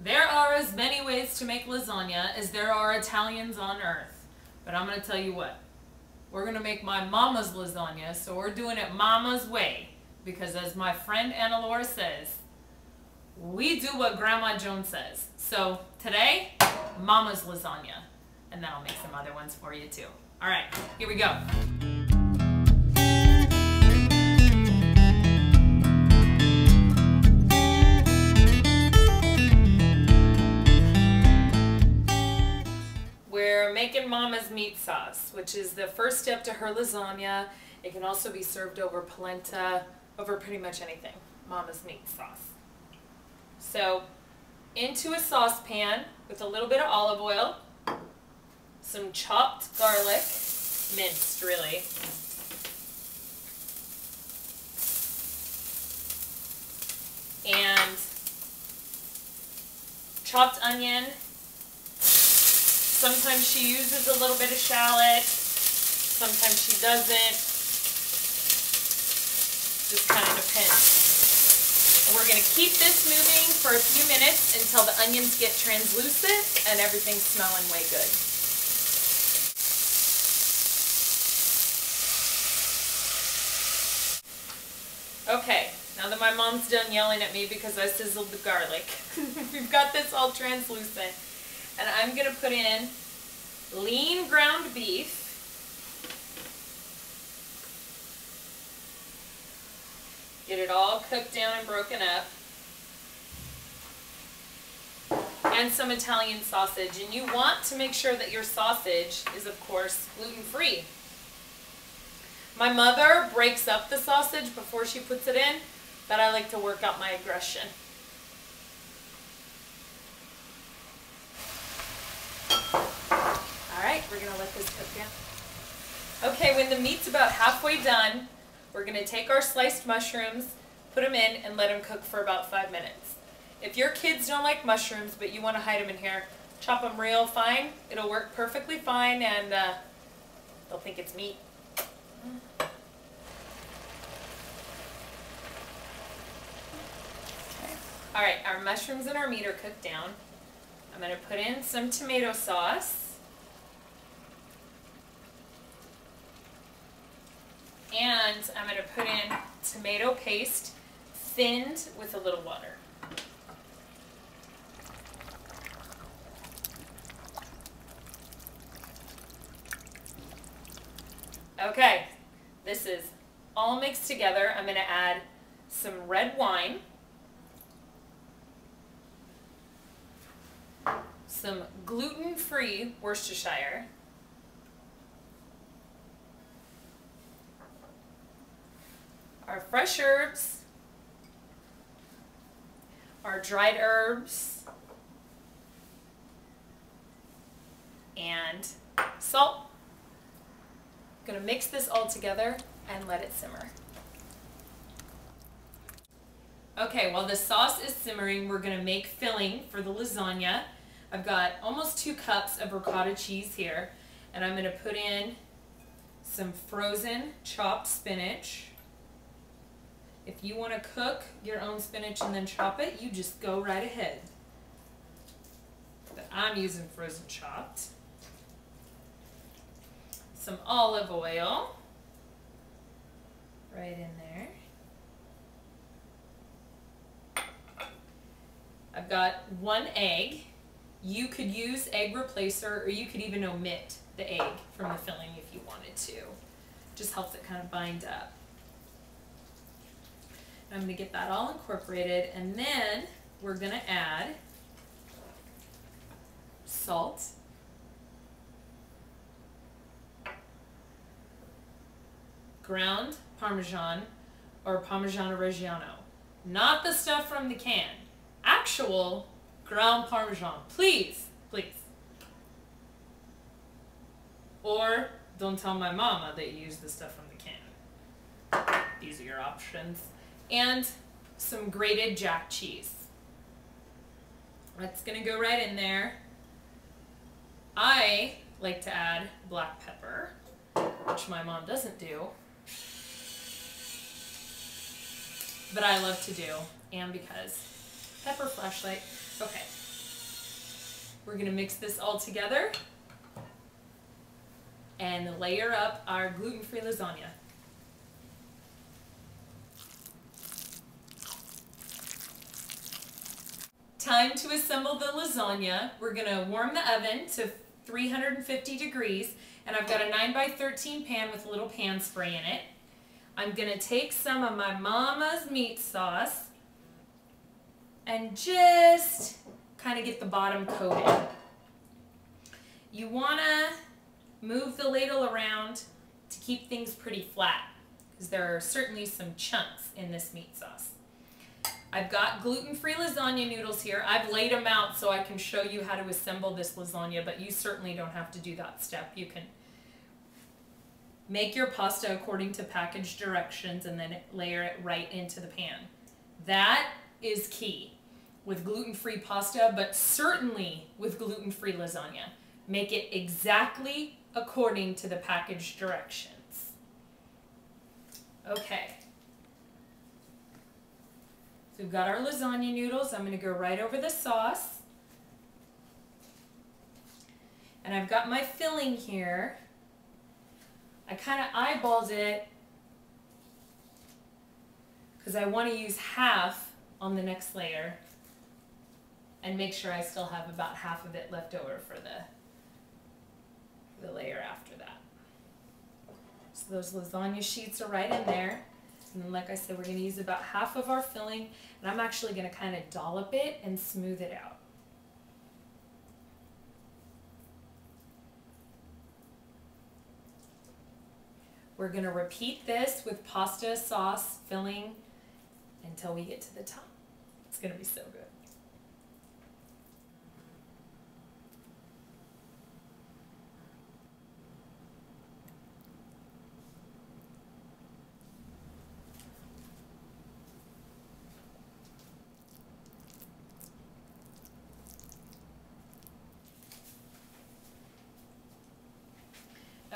There are as many ways to make lasagna as there are Italians on earth. But I'm going to tell you what. We're going to make my mama's lasagna, so we're doing it mama's way. Because as my friend Anna Laura says, we do what Grandma Joan says. So today, mama's lasagna. And then I'll make some other ones for you too. All right, here we go. We're making mama's meat sauce, which is the first step to her lasagna. It can also be served over polenta, over pretty much anything. Mama's meat sauce. So, into a saucepan with a little bit of olive oil, some chopped garlic, minced really, and chopped onion. Sometimes she uses a little bit of shallot, sometimes she doesn't. Just kind of depends. And we're going to keep this moving for a few minutes until the onions get translucent and everything's smelling way good. Okay, now that my mom's done yelling at me because I sizzled the garlic, we've got this all translucent. And I'm going to put in lean ground beef. Get it all cooked down and broken up. And some Italian sausage. And you want to make sure that your sausage is, of course, gluten-free. My mother breaks up the sausage before she puts it in, but I like to work out my aggression. Alright, we're going to let this cook down. Okay, when the meat's about halfway done, we're going to take our sliced mushrooms, put them in, and let them cook for about 5 minutes. If your kids don't like mushrooms, but you want to hide them in here, chop them real fine. It'll work perfectly fine, and they'll think it's meat. Okay. Alright, our mushrooms and our meat are cooked down. I'm going to put in some tomato sauce. And I'm going to put in tomato paste thinned with a little water. Okay, this is all mixed together. I'm going to add some red wine, some gluten-free Worcestershire, our fresh herbs, our dried herbs, and salt. I'm going to mix this all together and let it simmer. Okay, while the sauce is simmering, we're going to make filling for the lasagna. I've got almost 2 cups of ricotta cheese here, and I'm going to put in some frozen chopped spinach. If you want to cook your own spinach and then chop it, you just go right ahead. But I'm using frozen chopped. Some olive oil right in there. I've got 1 egg. You could use egg replacer, or you could even omit the egg from the filling if you wanted to. Just helps it kind of bind up. I'm going to get that all incorporated, and then we're going to add salt, ground Parmesan or Parmigiano Reggiano, not the stuff from the can, actual ground Parmesan, please, please. Or don't tell my mama that you use the stuff from the can. These are your options. And some grated jack cheese. That's going to go right in there. I like to add black pepper, which my mom doesn't do, but I love to do, and because pepper flashlight. Okay, We're going to mix this all together and layer up our gluten-free lasagna. Time to assemble the lasagna. We're going to warm the oven to 350 degrees, and I've got a 9x13 pan with a little pan spray in it. I'm going to take some of my mama's meat sauce and just kind of get the bottom coated. You want to move the ladle around to keep things pretty flat, because there are certainly some chunks in this meat sauce. I've got gluten-free lasagna noodles here. I've laid them out so I can show you how to assemble this lasagna, but you certainly don't have to do that step. You can make your pasta according to package directions and then layer it right into the pan. That is key with gluten-free pasta, but certainly with gluten-free lasagna. Make it exactly according to the package directions. Okay. So we've got our lasagna noodles. I'm going to go right over the sauce. And I've got my filling here. I kind of eyeballed it because I want to use half on the next layer and make sure I still have about half of it left over for the layer after that. So those lasagna sheets are right in there. And then, like I said, we're going to use about half of our filling, and I'm actually going to kind of dollop it and smooth it out. We're going to repeat this with pasta, sauce, filling until we get to the top. It's going to be so good.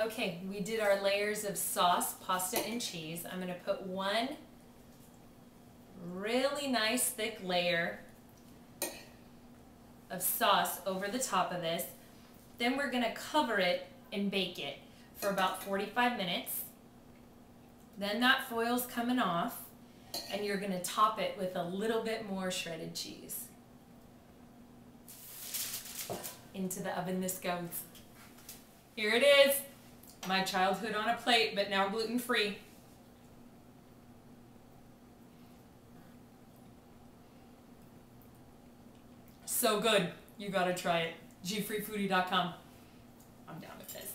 Okay, we did our layers of sauce, pasta, and cheese. I'm going to put one really nice thick layer of sauce over the top of this. Then we're going to cover it and bake it for about 45 minutes. Then that foil's coming off, and you're going to top it with a little bit more shredded cheese. Into the oven this goes. Here it is. My childhood on a plate, but now gluten-free. So good. You gotta try it. gfreefoodie.com. I'm down with this.